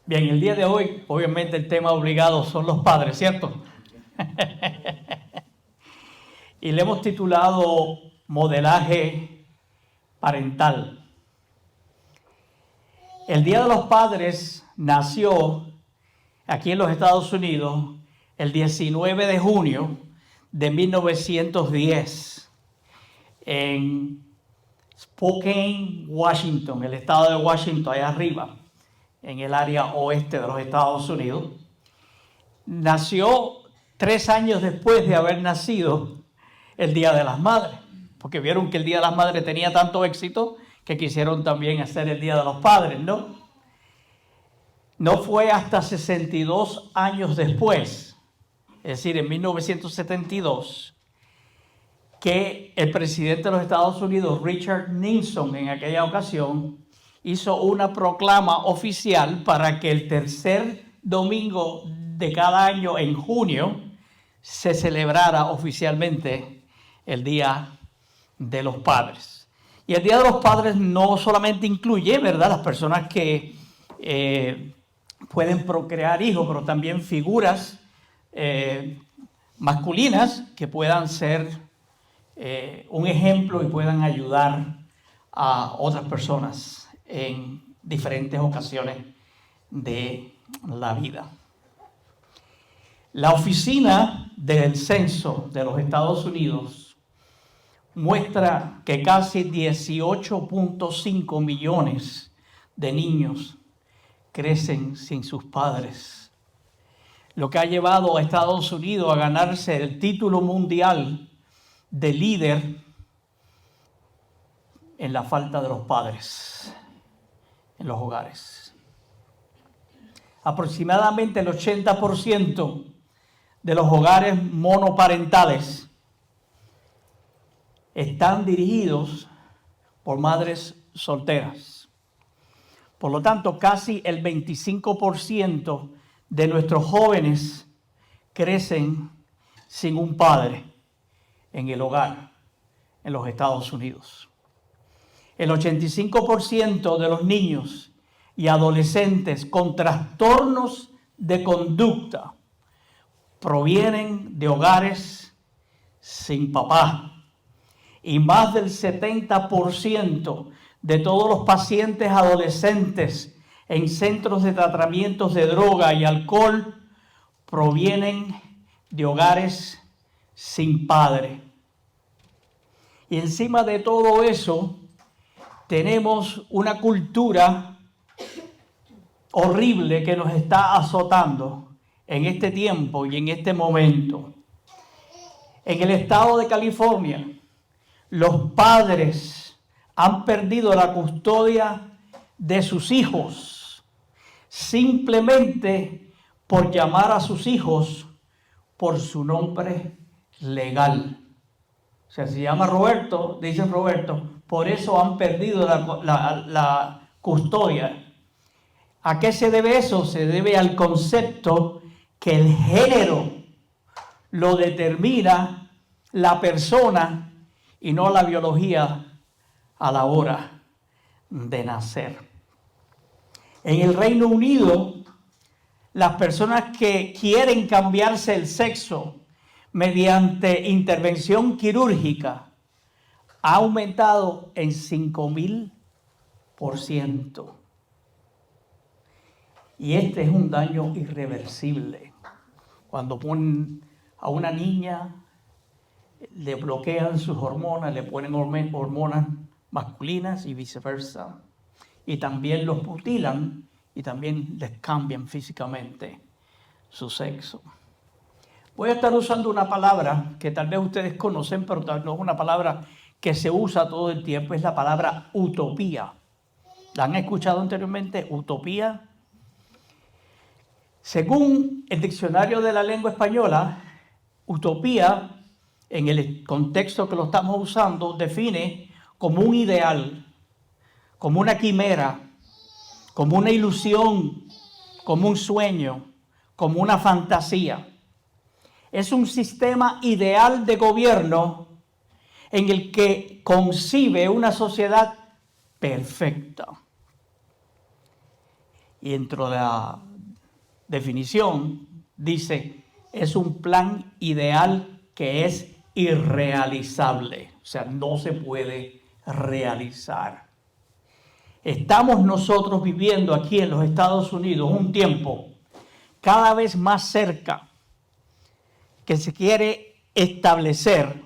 Bien, el día de hoy, obviamente el tema obligado son los padres, ¿cierto? Y le hemos titulado Modelaje Parental. El Día de los Padres nació aquí en los Estados Unidos el 19 de junio de 1910 en Spokane, Washington, el estado de Washington, allá arriba, en el área oeste de los Estados Unidos. Nació 3 años después de haber nacido el Día de las Madres, porque vieron que el Día de las Madres tenía tanto éxito que quisieron también hacer el Día de los Padres, ¿no? No fue hasta 62 años después, es decir, en 1972, que el presidente de los Estados Unidos, Richard Nixon, en aquella ocasión, hizo una proclama oficial para que el tercer domingo de cada año en junio se celebrara oficialmente el Día de los Padres. Y el Día de los Padres no solamente incluye, ¿verdad?, las personas que pueden procrear hijos, pero también figuras masculinas que puedan ser un ejemplo y puedan ayudar a otras personas en diferentes ocasiones de la vida. La oficina del censo de los Estados Unidos muestra que casi 18.5 millones de niños crecen sin sus padres, lo que ha llevado a Estados Unidos a ganarse el título mundial de líder en la falta de los padres en los hogares. Aproximadamente el 80% de los hogares monoparentales están dirigidos por madres solteras. Por lo tanto, casi el 25% de nuestros jóvenes crecen sin un padre en el hogar en los Estados Unidos. El 85% de los niños y adolescentes con trastornos de conducta provienen de hogares sin papá. Y más del 70% de todos los pacientes adolescentes en centros de tratamientos de droga y alcohol provienen de hogares sin padre. Y encima de todo eso, tenemos una cultura horrible que nos está azotando en este tiempo y en este momento. En el estado de California, los padres han perdido la custodia de sus hijos simplemente por llamar a sus hijos por su nombre legal. O sea, se llama Roberto, dicen Roberto, por eso han perdido la custodia. ¿A qué se debe eso? Se debe al concepto que el género lo determina la persona y no la biología a la hora de nacer. En el Reino Unido, las personas que quieren cambiarse el sexo mediante intervención quirúrgica ha aumentado en 5,000%. Y este es un daño irreversible. Cuando ponen a una niña, le bloquean sus hormonas, le ponen hormonas masculinas y viceversa. Y también los mutilan y también les cambian físicamente su sexo. Voy a estar usando una palabra que tal vez ustedes conocen, pero tal vez no es una palabra que se usa todo el tiempo, es la palabra utopía. ¿La han escuchado anteriormente? Utopía. Según el diccionario de la lengua española, utopía, en el contexto que lo estamos usando, define como un ideal, como una quimera, como una ilusión, como un sueño, como una fantasía. Es un sistema ideal de gobierno en el que concibe una sociedad perfecta. Y dentro de la definición dice, es un plan ideal que es irrealizable, o sea, no se puede realizar. Estamos nosotros viviendo aquí en los Estados Unidos un tiempo cada vez más cerca que se quiere establecer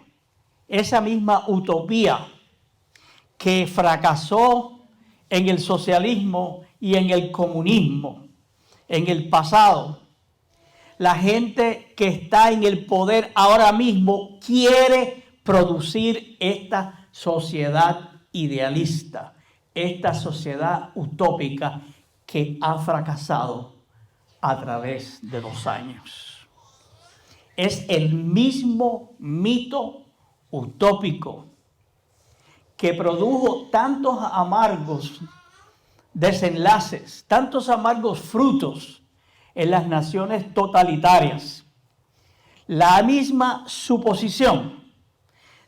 esa misma utopía que fracasó en el socialismo y en el comunismo en el pasado. La gente que está en el poder ahora mismo quiere producir esta sociedad idealista, esta sociedad utópica que ha fracasado a través de los años. Es el mismo mito utópico que produjo tantos amargos desenlaces, tantos amargos frutos en las naciones totalitarias. La misma suposición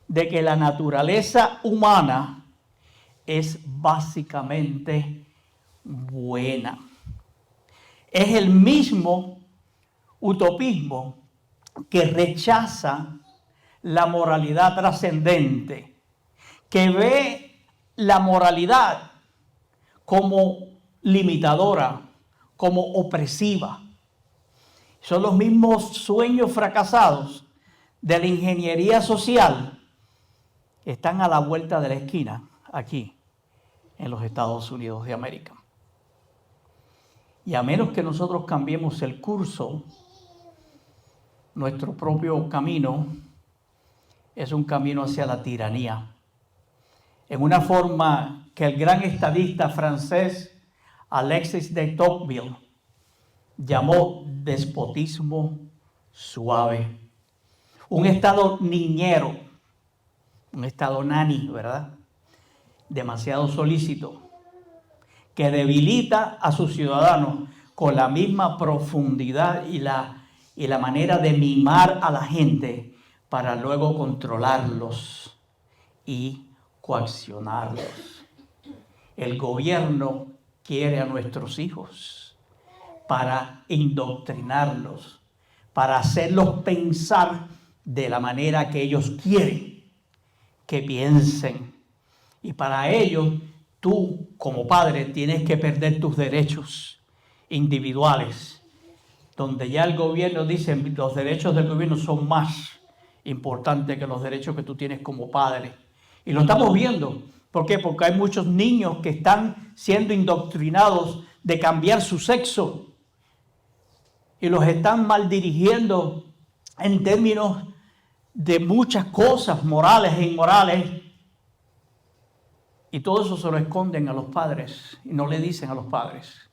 de que la naturaleza humana es básicamente buena. Es el mismo utopismo que rechaza la moralidad trascendente, que ve la moralidad como limitadora, como opresiva. Son los mismos sueños fracasados de la ingeniería social que están a la vuelta de la esquina aquí en los Estados Unidos de América. Y a menos que nosotros cambiemos el curso, nuestro propio camino es un camino hacia la tiranía. En una forma que el gran estadista francés Alexis de Tocqueville llamó despotismo suave. Un estado niñero, un estado nani, ¿verdad? Demasiado solícito, que debilita a sus ciudadanos con la misma profundidad y la manera de mimar a la gente para luego controlarlos y coaccionarlos. El gobierno quiere a nuestros hijos para indoctrinarlos, para hacerlos pensar de la manera que ellos quieren que piensen. Y para ello, tú como padre tienes que perder tus derechos individuales, donde ya el gobierno dice los derechos del gobierno son más importantes que los derechos que tú tienes como padre. Y lo estamos viendo. ¿Por qué? Porque hay muchos niños que están siendo indoctrinados de cambiar su sexo y los están maldirigiendo en términos de muchas cosas morales e inmorales. Y todo eso se lo esconden a los padres y no le dicen a los padres.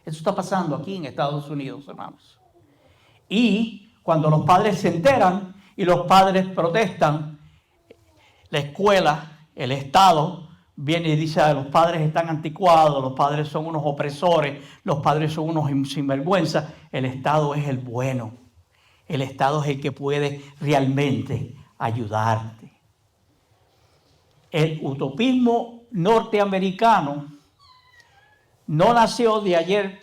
Eso está pasando aquí en Estados Unidos, hermanos. Y cuando los padres se enteran y los padres protestan, la escuela, el Estado, viene y dice los padres están anticuados, los padres son unos opresores, los padres son unos sinvergüenzas. El Estado es el bueno. El Estado es el que puede realmente ayudarte. El utopismo norteamericano no nació de ayer,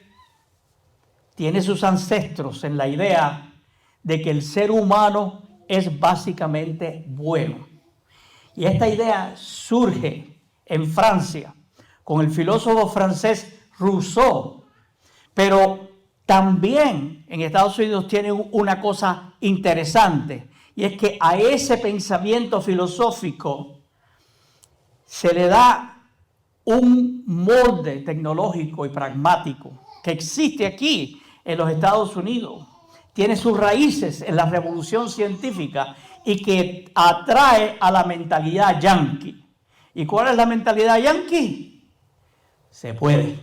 tiene sus ancestros en la idea de que el ser humano es básicamente bueno. Y esta idea surge en Francia con el filósofo francés Rousseau, pero también en Estados Unidos tiene una cosa interesante, y es que a ese pensamiento filosófico se le da un molde tecnológico y pragmático que existe aquí en los Estados Unidos. Tiene sus raíces en la revolución científica y que atrae a la mentalidad yanqui. ¿Y cuál es la mentalidad yanqui? Se puede.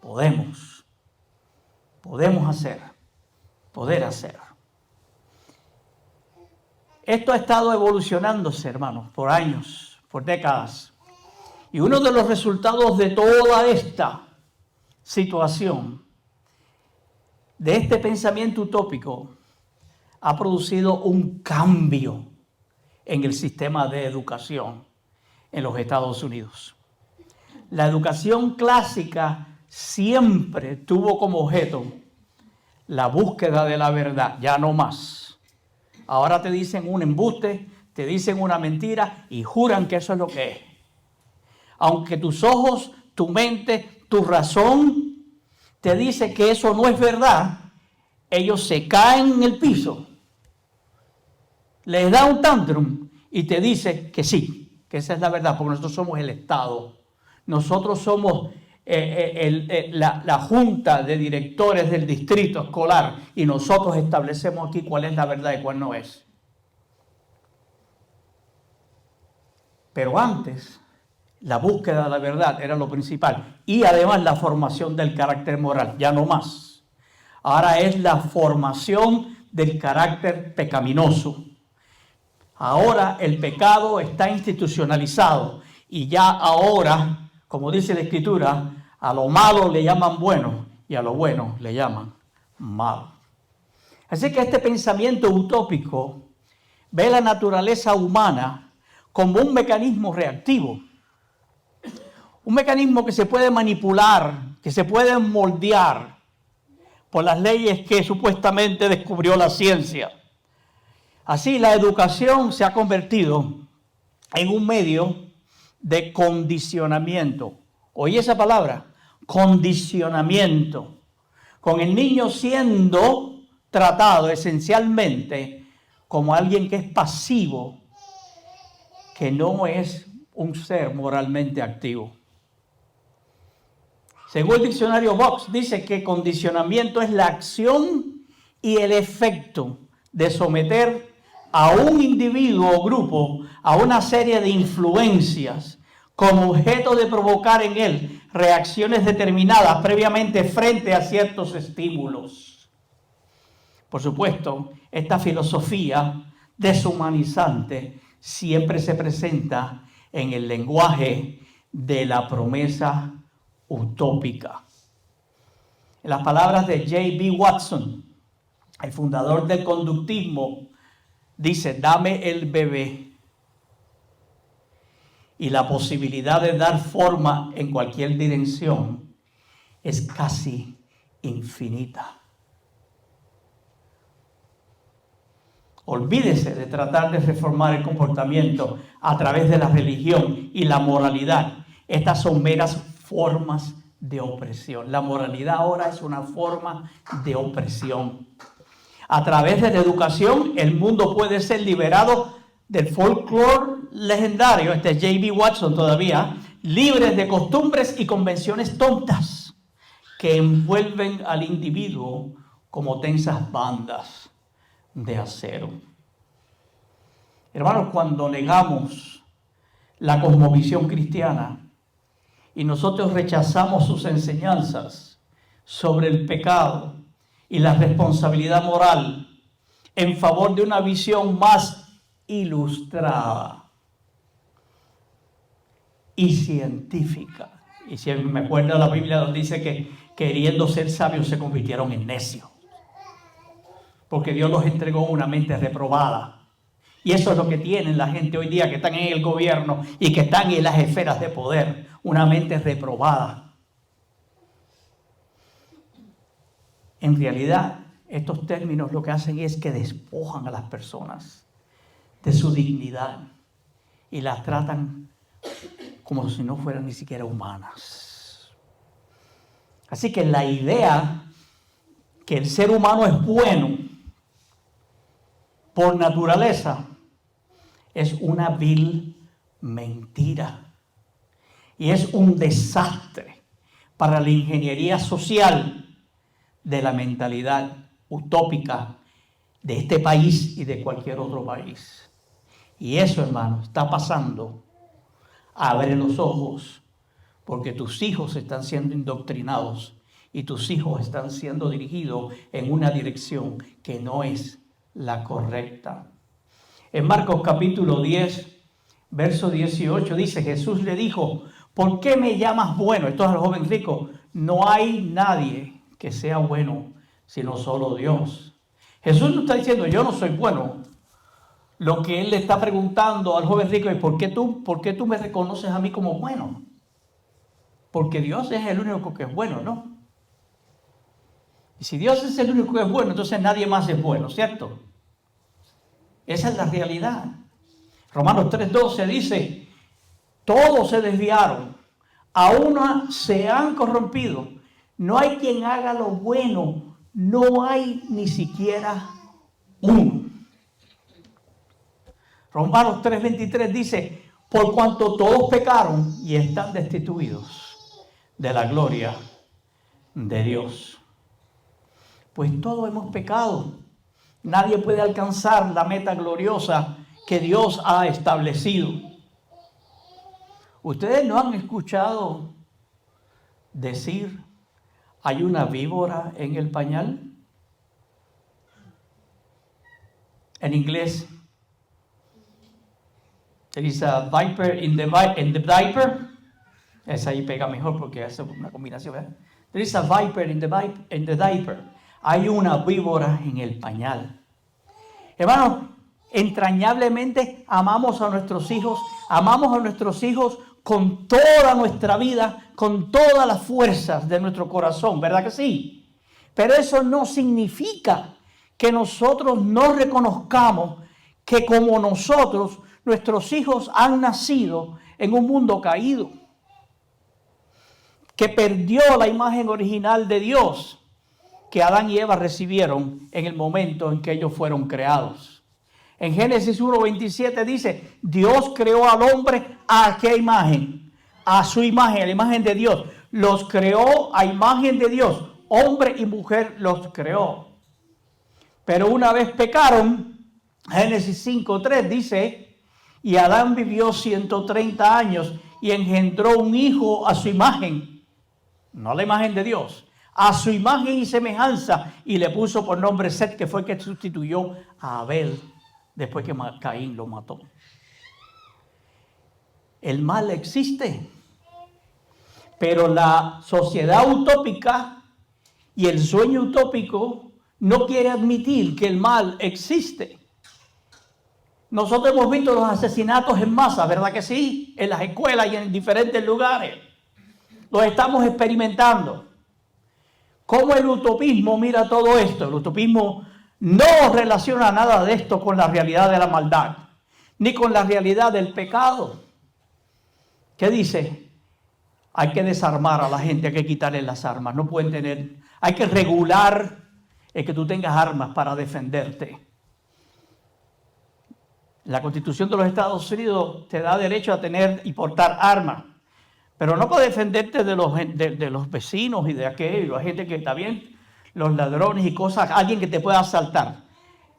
Podemos hacer. Poder hacer. Esto ha estado evolucionándose, hermanos, por años, por décadas. Y uno de los resultados de toda esta situación, de este pensamiento utópico, ha producido un cambio en el sistema de educación en los Estados Unidos. La educación clásica siempre tuvo como objeto la búsqueda de la verdad, ya no más. Ahora te dicen un embuste, te dicen una mentira y juran que eso es lo que es. Aunque tus ojos, tu mente, tu razón te dice que eso no es verdad, ellos se caen en el piso, les da un tantrum y te dice que sí, que esa es la verdad, porque nosotros somos el Estado. Nosotros somos la junta de directores del distrito escolar y nosotros establecemos aquí cuál es la verdad y cuál no es. Pero antes, la búsqueda de la verdad era lo principal y además la formación del carácter moral, ya no más. Ahora es la formación del carácter pecaminoso. Ahora el pecado está institucionalizado y ya ahora, como dice la Escritura, a lo malo le llaman bueno y a lo bueno le llaman malo. Así que este pensamiento utópico ve la naturaleza humana como un mecanismo reactivo. Un mecanismo que se puede manipular, que se puede moldear por las leyes que supuestamente descubrió la ciencia. Así, la educación se ha convertido en un medio de condicionamiento. ¿Oí esa palabra? Condicionamiento. Con el niño siendo tratado esencialmente como alguien que es pasivo, que no es un ser moralmente activo. Según el diccionario Vox, dice que condicionamiento es la acción y el efecto de someter a un individuo o grupo a una serie de influencias con objeto de provocar en él reacciones determinadas previamente frente a ciertos estímulos. Por supuesto, esta filosofía deshumanizante siempre se presenta en el lenguaje de la promesa utópica. En las palabras de J.B. Watson, el fundador del conductismo, dice: dame el bebé y la posibilidad de dar forma en cualquier dirección es casi infinita. Olvídese de tratar de reformar el comportamiento a través de la religión y la moralidad. Estas son meras formas de opresión. La moralidad ahora es una forma de opresión. A través de la educación, el mundo puede ser liberado del folclore legendario, este es J.B. Watson todavía, libres de costumbres y convenciones tontas que envuelven al individuo como tensas bandas de acero. Hermanos, cuando negamos la cosmovisión cristiana y nosotros rechazamos sus enseñanzas sobre el pecado y la responsabilidad moral en favor de una visión más ilustrada y científica. Y si me acuerdo de la Biblia donde dice que queriendo ser sabios se convirtieron en necios, porque Dios los entregó una mente reprobada. Y eso es lo que tienen la gente hoy día que están en el gobierno y que están en las esferas de poder, una mente reprobada. En realidad, estos términos lo que hacen es que despojan a las personas de su dignidad y las tratan como si no fueran ni siquiera humanas. Así que la idea que el ser humano es bueno por naturaleza es una vil mentira y es un desastre para la ingeniería social de la mentalidad utópica de este país y de cualquier otro país. Y eso, hermano, está pasando. Abre los ojos, porque tus hijos están siendo indoctrinados y tus hijos están siendo dirigidos en una dirección que no es la correcta. En Marcos capítulo 10, verso 18 dice: Jesús le dijo: ¿por qué me llamas bueno? Esto es el joven rico. No hay nadie que sea bueno sino solo Dios. Jesús no está diciendo yo no soy bueno. Lo que él le está preguntando al joven rico es ¿por qué tú me reconoces a mí como bueno? Porque Dios es el único que es bueno, ¿no? Y si Dios es el único que es bueno, entonces nadie más es bueno, ¿cierto? Esa es la realidad. Romanos 3:12 dice, todos se desviaron, a una se han corrompido. No hay quien haga lo bueno, no hay ni siquiera uno. Romanos 3:23 dice, por cuanto todos pecaron y están destituidos de la gloria de Dios. Pues todos hemos pecado. Nadie puede alcanzar la meta gloriosa que Dios ha establecido. ¿Ustedes no han escuchado decir, hay una víbora en el pañal? En inglés, there is a viper in the diaper. Esa ahí pega mejor porque es una combinación, ¿verdad? There is a viper in the diaper. Hay una víbora en el pañal. Hermanos, entrañablemente amamos a nuestros hijos con toda nuestra vida, con todas las fuerzas de nuestro corazón, ¿verdad que sí? Pero eso no significa que nosotros no reconozcamos que como nosotros, nuestros hijos han nacido en un mundo caído, que perdió la imagen original de Dios que Adán y Eva recibieron en el momento en que ellos fueron creados. En Génesis 1:27 dice, Dios creó al hombre ¿a qué imagen? A su imagen, a la imagen de Dios. Los creó a imagen de Dios. Hombre y mujer los creó. Pero una vez pecaron, Génesis 5:3 dice, y Adán vivió 130 años y engendró un hijo a su imagen, no a la imagen de Dios, a su imagen y semejanza, y le puso por nombre Set, que fue el que sustituyó a Abel después que Caín lo mató. El mal existe, pero la sociedad utópica y el sueño utópico no quiere admitir que el mal existe. Nosotros hemos visto los asesinatos en masa, ¿verdad que sí? En las escuelas y en diferentes lugares. Los estamos experimentando. ¿Cómo el utopismo mira todo esto? El utopismo no relaciona nada de esto con la realidad de la maldad, ni con la realidad del pecado. ¿Qué dice? Hay que desarmar a la gente, hay que quitarle las armas. No pueden tener, hay que regular el que tú tengas armas para defenderte. La Constitución de los Estados Unidos te da derecho a tener y portar armas, pero no para defenderte de los vecinos y de aquello, hay gente que está bien, los ladrones y cosas, alguien que te pueda asaltar.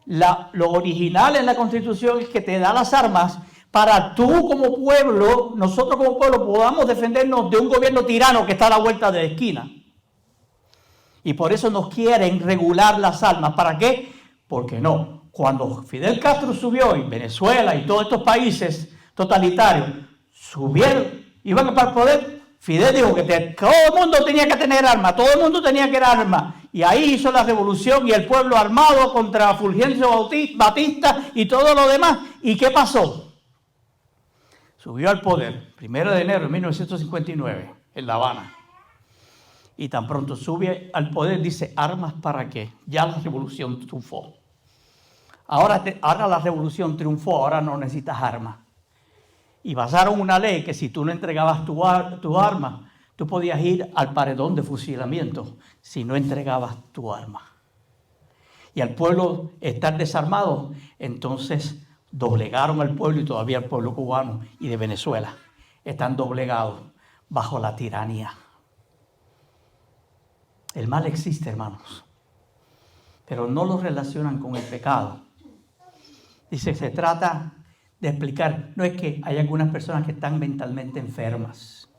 Lo original en la Constitución es que te da las armas para tú como pueblo, nosotros como pueblo podamos defendernos de un gobierno tirano que está a la vuelta de la esquina. Y por eso nos quieren regular las armas. ¿Para qué? Porque no. Cuando Fidel Castro subió y Venezuela y todos estos países totalitarios subieron, iban para el poder, Fidel dijo que todo el mundo tenía que tener armas, todo el mundo tenía que tener armas. Y ahí hizo la revolución y el pueblo armado contra Fulgencio Batista y todo lo demás. ¿Y qué pasó? Subió al poder, 1 de enero de 1959, en La Habana. Y tan pronto sube al poder, dice, ¿armas para qué? Ya la revolución triunfó. Ahora la revolución triunfó, ahora no necesitas armas. Y pasaron una ley que si tú no entregabas tu arma, tú podías ir al paredón de fusilamiento si no entregabas tu arma. Y al pueblo estar desarmado, entonces doblegaron al pueblo, y todavía el pueblo cubano y de Venezuela están doblegados bajo la tiranía. El mal existe, hermanos, pero no lo relacionan con el pecado. Dice, se trata de explicar, no es que hay algunas personas que están mentalmente enfermas.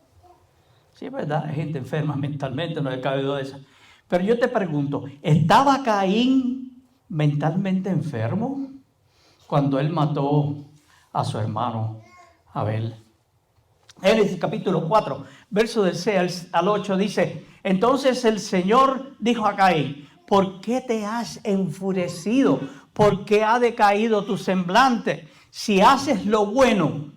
Sí, es verdad, hay gente enferma mentalmente, no hay cabe duda de eso. Pero yo te pregunto, ¿estaba Caín mentalmente enfermo cuando él mató a su hermano Abel? Génesis capítulo 4, verso del 6 al 8 dice, entonces el Señor dijo a Caín, ¿por qué te has enfurecido? ¿Por qué ha decaído tu semblante? Si haces lo bueno,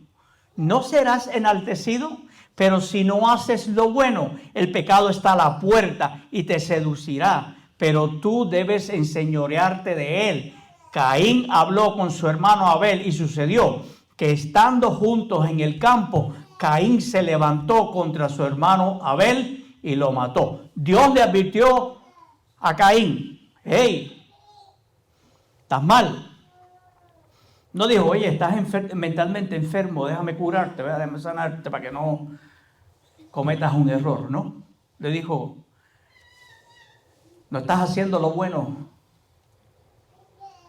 ¿no serás enaltecido? Pero si no haces lo bueno, el pecado está a la puerta y te seducirá. Pero tú debes enseñorearte de él. Caín habló con su hermano Abel y sucedió que estando juntos en el campo, Caín se levantó contra su hermano Abel y lo mató. Dios le advirtió a Caín: hey, estás mal. No dijo: oye, estás mentalmente enfermo, déjame curarte, déjame sanarte para que no cometas un error, ¿no? Le dijo: no estás haciendo lo bueno,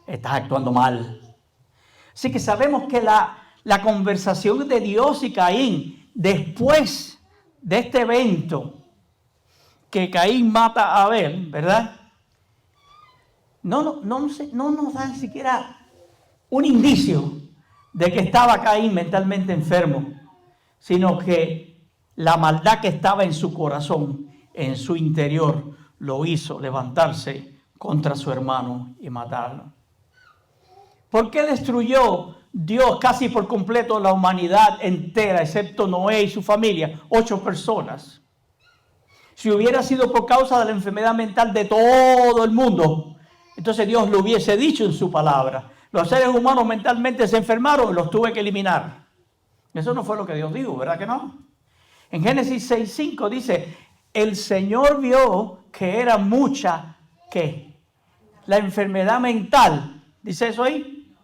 estás actuando mal. Así que sabemos que la conversación de Dios y Caín, después de este evento, que Caín mata a Abel, ¿verdad? No nos da ni siquiera un indicio de que estaba Caín mentalmente enfermo, sino que la maldad que estaba en su corazón, en su interior, lo hizo levantarse contra su hermano y matarlo. ¿Por qué destruyó Dios casi por completo la humanidad entera, excepto Noé y su familia? 8 personas. Si hubiera sido por causa de la enfermedad mental de todo el mundo, entonces Dios lo hubiese dicho en su palabra. Los seres humanos mentalmente se enfermaron y los tuve que eliminar. Eso no fue lo que Dios dijo, ¿verdad que no? En Génesis 6:5 dice: el Señor vio que era mucha, ¿qué? La enfermedad mental. ¿Dice eso ahí?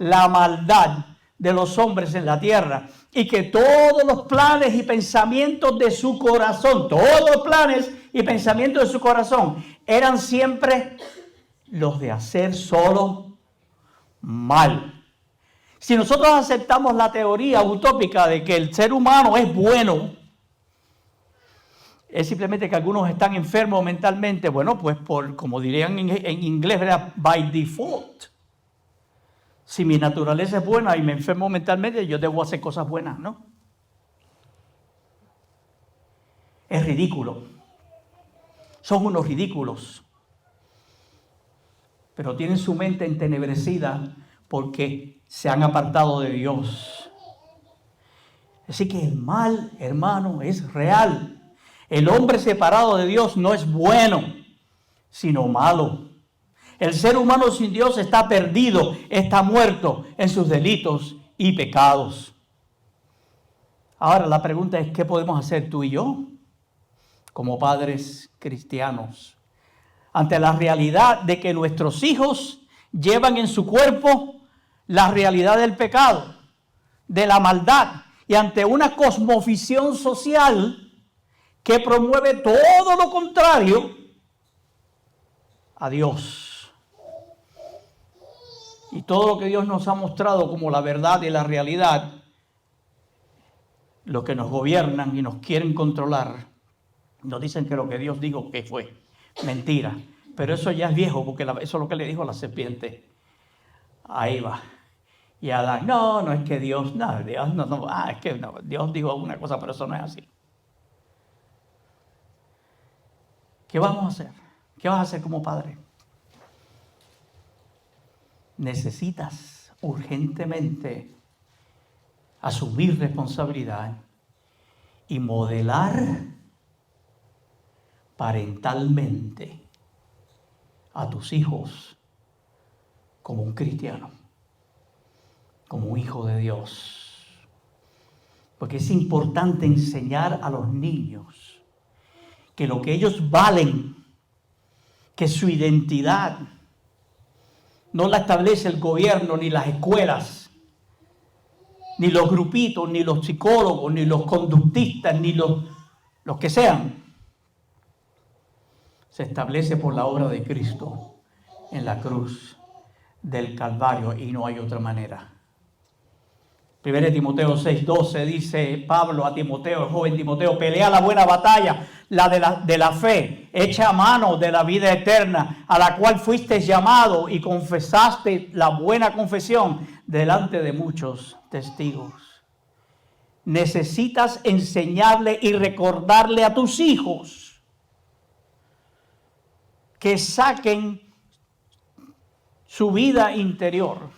La maldad de los hombres en la tierra, y que todos los planes y pensamientos de su corazón, todos los planes y pensamientos de su corazón eran siempre los de hacer solo mal. Si nosotros aceptamos la teoría utópica de que el ser humano es bueno, es simplemente que algunos están enfermos mentalmente, bueno, pues como dirían en inglés, ¿verdad? By default. Si mi naturaleza es buena y me enfermo mentalmente, yo debo hacer cosas buenas, ¿no? Es ridículo. Son unos ridículos. Pero tienen su mente entenebrecida porque se han apartado de Dios. Así que el mal, hermano, es real. El hombre separado de Dios no es bueno, sino malo. El ser humano sin Dios está perdido, está muerto en sus delitos y pecados. Ahora la pregunta es: ¿qué podemos hacer tú y yo como padres cristianos ante la realidad de que nuestros hijos llevan en su cuerpo la realidad del pecado, de la maldad, y ante una cosmovisión social que promueve todo lo contrario a Dios? Y todo lo que Dios nos ha mostrado como la verdad y la realidad, los que nos gobiernan y nos quieren controlar, nos dicen que lo que Dios dijo que fue mentira. Pero eso ya es viejo, porque eso es lo que le dijo la serpiente a Eva y a Adán. No es que Dios, es que no, Dios dijo una cosa, pero eso no es así. ¿Qué vamos a hacer? ¿Qué vas a hacer como padre? Necesitas urgentemente asumir responsabilidad y modelar parentalmente a tus hijos como un cristiano, como un hijo de Dios. Porque es importante enseñar a los niños que lo que ellos valen, que su identidad no la establece el gobierno, ni las escuelas, ni los grupitos, ni los psicólogos, ni los conductistas, ni los que sean. Se establece por la obra de Cristo en la cruz del Calvario, y no hay otra manera. 1 Timoteo 6:12 dice Pablo a Timoteo, el joven Timoteo: pelea la buena batalla, la de la fe, echa mano de la vida eterna, a la cual fuiste llamado y confesaste la buena confesión delante de muchos testigos. Necesitas enseñarle y recordarle a tus hijos que saquen su vida interior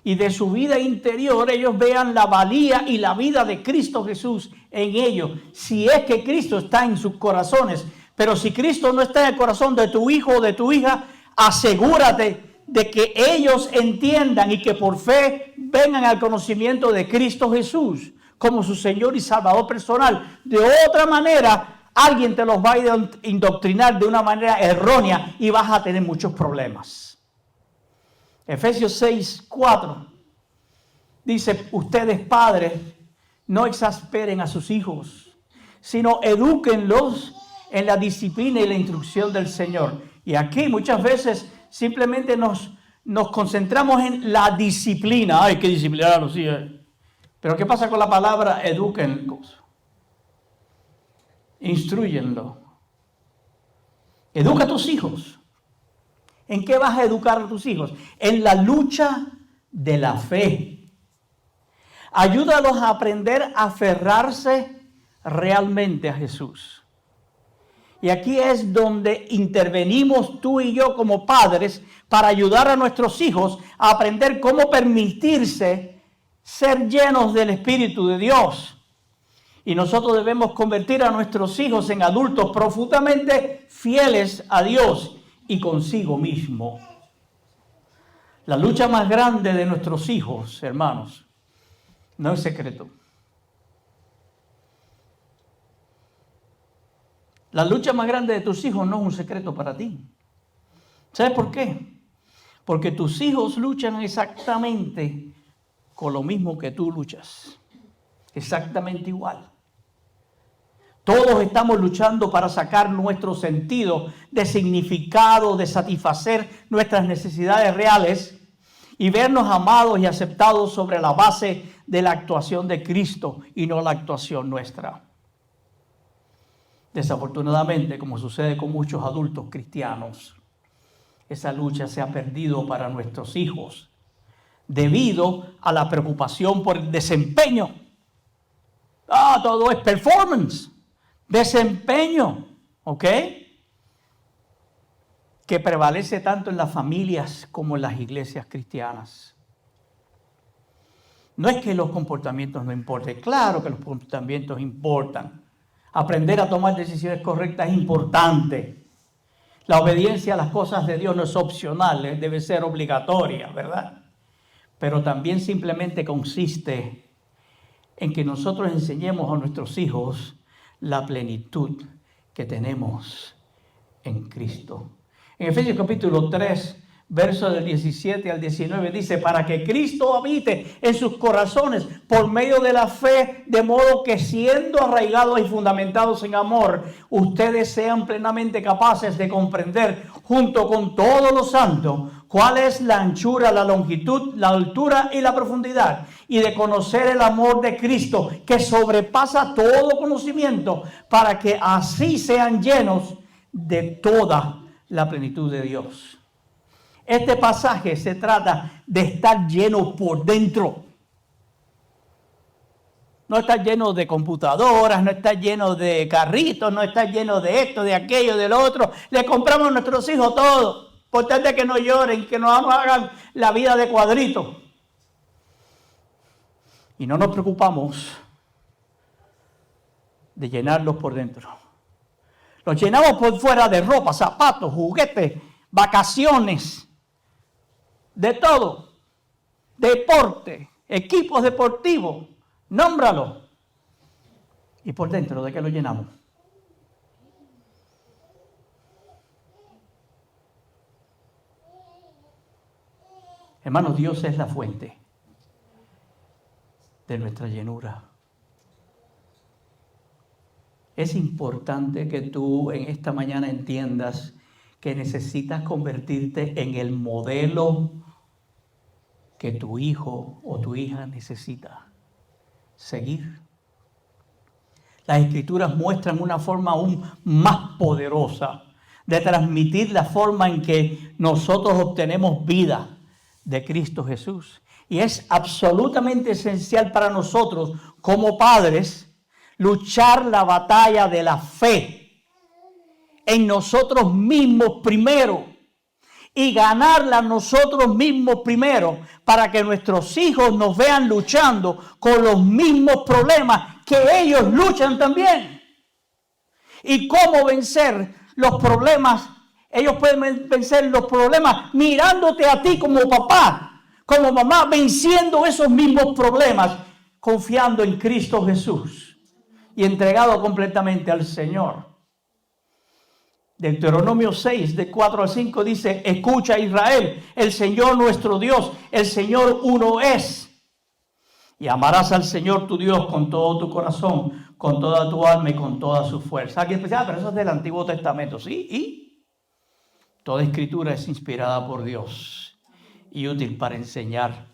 y de su vida interior ellos vean la valía y la vida de Cristo Jesús en ellos. Si es que Cristo está en sus corazones. Pero si Cristo no está en el corazón de tu hijo o de tu hija, asegúrate de que ellos entiendan y que por fe vengan al conocimiento de Cristo Jesús como su Señor y Salvador personal. De otra manera, alguien te los va a indoctrinar de una manera errónea y vas a tener muchos problemas. Efesios 6:4 dice: ustedes padres, no exasperen a sus hijos, sino edúquenlos en la disciplina y la instrucción del Señor. Y aquí muchas veces simplemente nos concentramos en la disciplina. Hay que disciplinar a los hijos. Pero ¿qué pasa con la palabra edúquenlos? Instrúyenlo. Educa a tus hijos. ¿En qué vas a educar a tus hijos? En la lucha de la fe. Ayúdalos a aprender a aferrarse realmente a Jesús. Y aquí es donde intervenimos tú y yo como padres para ayudar a nuestros hijos a aprender cómo permitirse ser llenos del Espíritu de Dios. Y nosotros debemos convertir a nuestros hijos en adultos profundamente fieles a Dios y consigo mismo. La lucha más grande de nuestros hijos, hermanos, no es secreto. La lucha más grande de tus hijos no es un secreto para ti. ¿Sabes por qué? Porque tus hijos luchan exactamente con lo mismo que tú luchas. Exactamente igual. Todos estamos luchando para sacar nuestro sentido de significado, de satisfacer nuestras necesidades reales y vernos amados y aceptados sobre la base de la actuación de Cristo y no la actuación nuestra. Desafortunadamente, como sucede con muchos adultos cristianos, esa lucha se ha perdido para nuestros hijos debido a la preocupación por el desempeño. Todo es performance, desempeño, ¿ok? Que prevalece tanto en las familias como en las iglesias cristianas. No es que los comportamientos no importen, claro que los comportamientos importan. Aprender a tomar decisiones correctas es importante. La obediencia a las cosas de Dios no es opcional, debe ser obligatoria, ¿verdad? Pero también simplemente consiste en que nosotros enseñemos a nuestros hijos la plenitud que tenemos en Cristo. En Efesios capítulo 3, versos del 17 al 19 dice: para que Cristo habite en sus corazones por medio de la fe, de modo que siendo arraigados y fundamentados en amor, ustedes sean plenamente capaces de comprender junto con todos los santos cuál es la anchura, la longitud, la altura y la profundidad, y de conocer el amor de Cristo que sobrepasa todo conocimiento, para que así sean llenos de toda la plenitud de Dios. Este pasaje se trata de estar lleno por dentro. No está lleno de computadoras, no está lleno de carritos, no está lleno de esto, de aquello, de lo otro. Le compramos a nuestros hijos todo. Importante que no lloren, que no hagan la vida de cuadrito. Y no nos preocupamos de llenarlos por dentro. Los llenamos por fuera de ropa, zapatos, juguetes, vacaciones. De todo, deporte, equipos deportivos, nómbralo. Y por dentro, ¿de qué lo llenamos? Hermanos, Dios es la fuente de nuestra llenura. Es importante que tú en esta mañana entiendas que necesitas convertirte en el modelo que tu hijo o tu hija necesita seguir. Las Escrituras muestran una forma aún más poderosa de transmitir la forma en que nosotros obtenemos vida de Cristo Jesús. Y es absolutamente esencial para nosotros como padres luchar la batalla de la fe en nosotros mismos primero y ganarla nosotros mismos primero, para que nuestros hijos nos vean luchando con los mismos problemas que ellos luchan también. Y cómo vencer los problemas. Ellos pueden vencer los problemas mirándote a ti como papá, como mamá, venciendo esos mismos problemas, confiando en Cristo Jesús y entregado completamente al Señor. Deuteronomio 6, de 4 al 5 dice: escucha, Israel, el Señor nuestro Dios, el Señor uno es. Y amarás al Señor tu Dios con todo tu corazón, con toda tu alma y con toda su fuerza. Aquí especial, pero eso es del Antiguo Testamento, ¿sí? Y toda escritura es inspirada por Dios y útil para enseñar,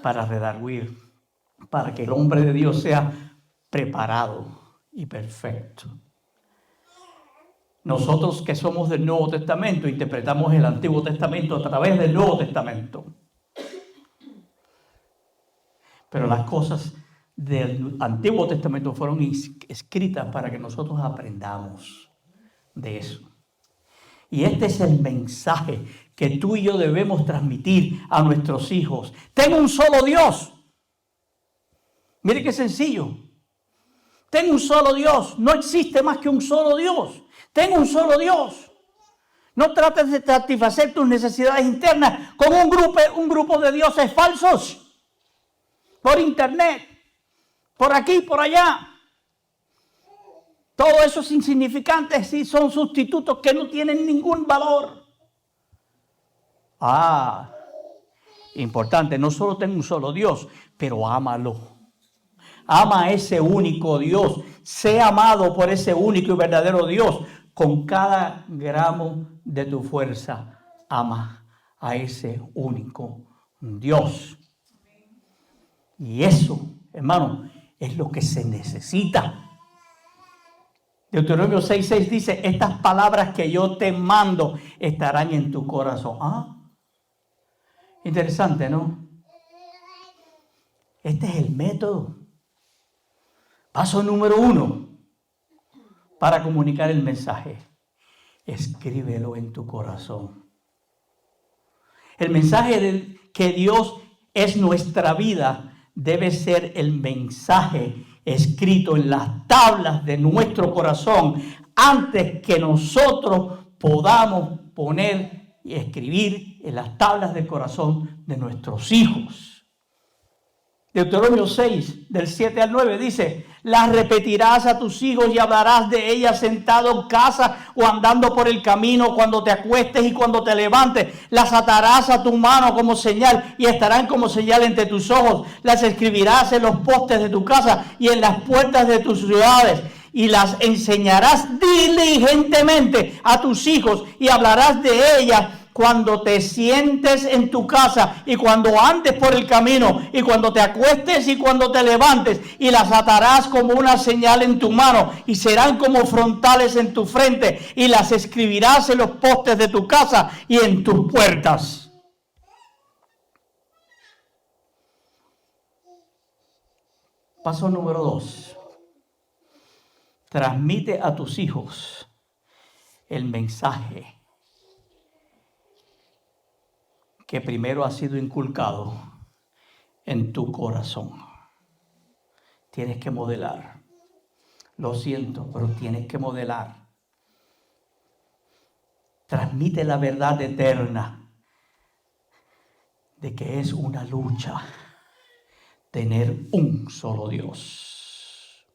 para redarguir, para que el hombre de Dios sea preparado y perfecto. Nosotros que somos del Nuevo Testamento interpretamos el Antiguo Testamento a través del Nuevo Testamento. Pero las cosas del Antiguo Testamento fueron escritas para que nosotros aprendamos de eso. Y este es el mensaje que tú y yo debemos transmitir a nuestros hijos. Tengo un solo Dios. Mire qué sencillo. Tengo un solo Dios. No existe más que un solo Dios. Tengo un solo Dios. No trates de satisfacer tus necesidades internas con un grupo de dioses falsos. Por internet. Por aquí, por allá. Todo eso es insignificante, sí, son sustitutos que no tienen ningún valor. Importante, no solo tengo un solo Dios, pero ámalo. Ama a ese único Dios. Sé amado por ese único y verdadero Dios. Con cada gramo de tu fuerza, ama a ese único Dios. Y eso, hermano, es lo que se necesita. Deuteronomio 6:6 dice: estas palabras que yo te mando estarán en tu corazón. Interesante, ¿no? Este es el método. Paso número 1 para comunicar el mensaje. Escríbelo en tu corazón. El mensaje de que Dios es nuestra vida debe ser el mensaje escrito en las tablas de nuestro corazón antes que nosotros podamos poner y escribir en las tablas del corazón de nuestros hijos. Deuteronomio 6, del 7 al 9 dice: las repetirás a tus hijos y hablarás de ellas sentado en casa o andando por el camino, cuando te acuestes y cuando te levantes. Las atarás a tu mano como señal y estarán como señal entre tus ojos. Las escribirás en los postes de tu casa y en las puertas de tus ciudades. Y las enseñarás diligentemente a tus hijos y hablarás de ellas cuando te sientes en tu casa y cuando andes por el camino y cuando te acuestes y cuando te levantes, y las atarás como una señal en tu mano y serán como frontales en tu frente, y las escribirás en los postes de tu casa y en tus puertas. Paso número 2. Transmite a tus hijos el mensaje que primero ha sido inculcado en tu corazón. Tienes que modelar. Lo siento, pero tienes que modelar. Transmite la verdad eterna de que es una lucha tener un solo Dios.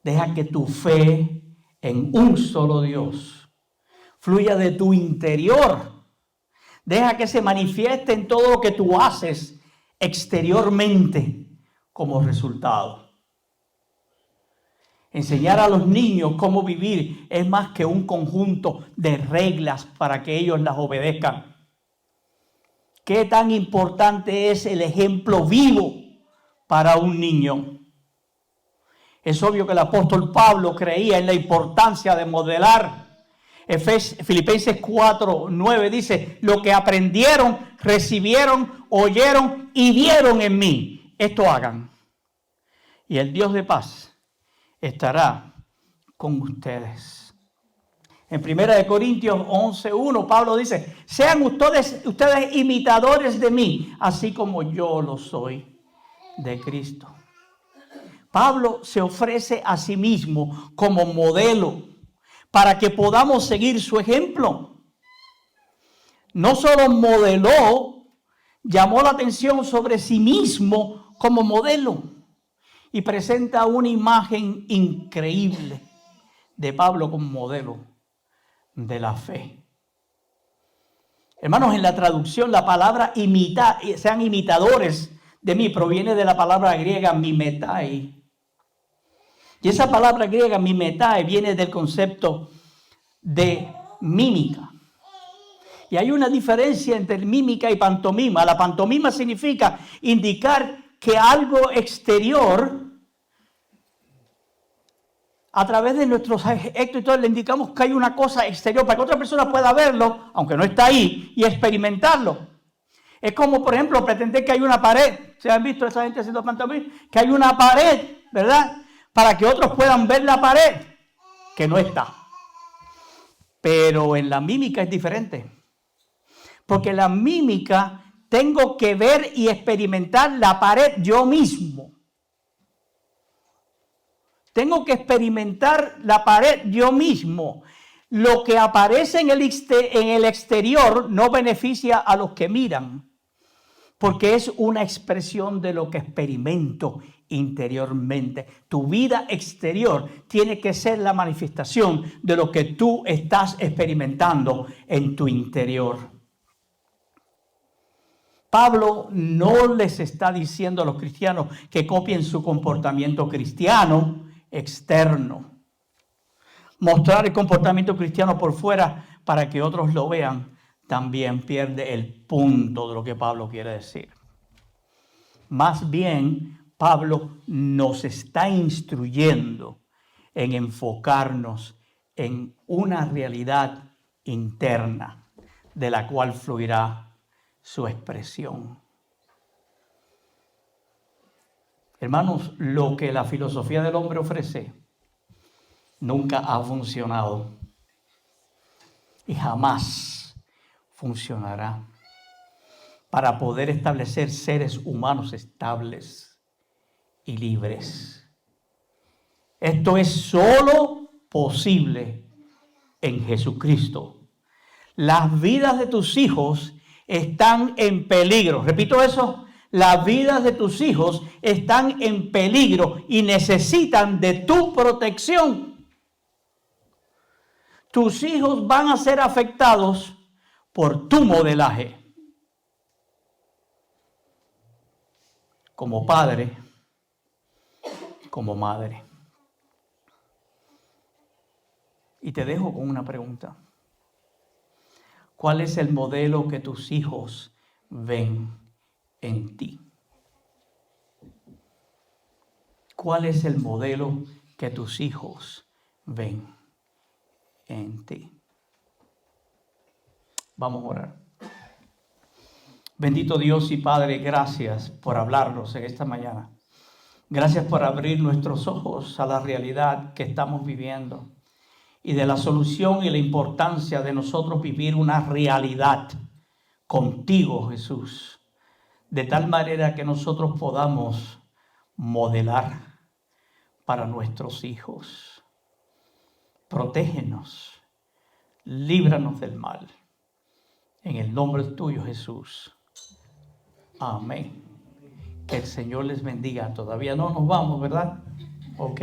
Deja que tu fe en un solo Dios fluya de tu interior. Deja que se manifieste en todo lo que tú haces exteriormente como resultado. Enseñar a los niños cómo vivir es más que un conjunto de reglas para que ellos las obedezcan. ¿Qué tan importante es el ejemplo vivo para un niño? Es obvio que el apóstol Pablo creía en la importancia de modelar. Filipenses 4:9 dice: lo que aprendieron, recibieron, oyeron y vieron en mí, esto hagan. Y el Dios de paz estará con ustedes. En 1 Corintios 11:1, Pablo dice, sean ustedes imitadores de mí, así como yo lo soy de Cristo. Pablo se ofrece a sí mismo como modelo para que podamos seguir su ejemplo. No solo modeló, llamó la atención sobre sí mismo como modelo y presenta una imagen increíble de Pablo como modelo de la fe. Hermanos, en la traducción la palabra imitar, sean imitadores de mí, proviene de la palabra griega mimetai. Y esa palabra griega mimetai viene del concepto de mímica. Y hay una diferencia entre mímica y pantomima. La pantomima significa indicar que algo exterior, a través de nuestros gestos y todo, le indicamos que hay una cosa exterior para que otra persona pueda verlo, aunque no está ahí, y experimentarlo. Es como, por ejemplo, pretender que hay una pared. ¿Se han visto esa gente haciendo pantomima? Que hay una pared, ¿verdad? Para que otros puedan ver la pared, que no está. Pero en la mímica es diferente. Porque en la mímica tengo que ver y experimentar la pared yo mismo. Tengo que experimentar la pared yo mismo. Lo que aparece en el exterior no beneficia a los que miran, porque es una expresión de lo que experimento interiormente. Tu vida exterior tiene que ser la manifestación de lo que tú estás experimentando en tu interior. Pablo no les está diciendo a los cristianos que copien su comportamiento cristiano externo. Mostrar el comportamiento cristiano por fuera para que otros lo vean también pierde el punto de lo que Pablo quiere decir. Más bien, Pablo nos está instruyendo en enfocarnos en una realidad interna de la cual fluirá su expresión. Hermanos, lo que la filosofía del hombre ofrece nunca ha funcionado y jamás funcionará para poder establecer seres humanos estables y libres. Esto es solo posible en Jesucristo. Las vidas de tus hijos están en peligro. Repito eso. Las vidas de tus hijos están en peligro y necesitan de tu protección. Tus hijos van a ser afectados por tu modelaje. Como padre, como madre. Y te dejo con una pregunta. ¿Cuál es el modelo que tus hijos ven en ti? ¿Cuál es el modelo que tus hijos ven en ti? Vamos a orar. Bendito Dios y Padre, gracias por hablarnos en esta mañana. Gracias por abrir nuestros ojos a la realidad que estamos viviendo y de la solución y la importancia de nosotros vivir una realidad contigo, Jesús, de tal manera que nosotros podamos modelar para nuestros hijos. Protégenos, líbranos del mal. En el nombre tuyo, Jesús. Amén. Que el Señor les bendiga. Todavía no nos vamos, ¿verdad? Ok.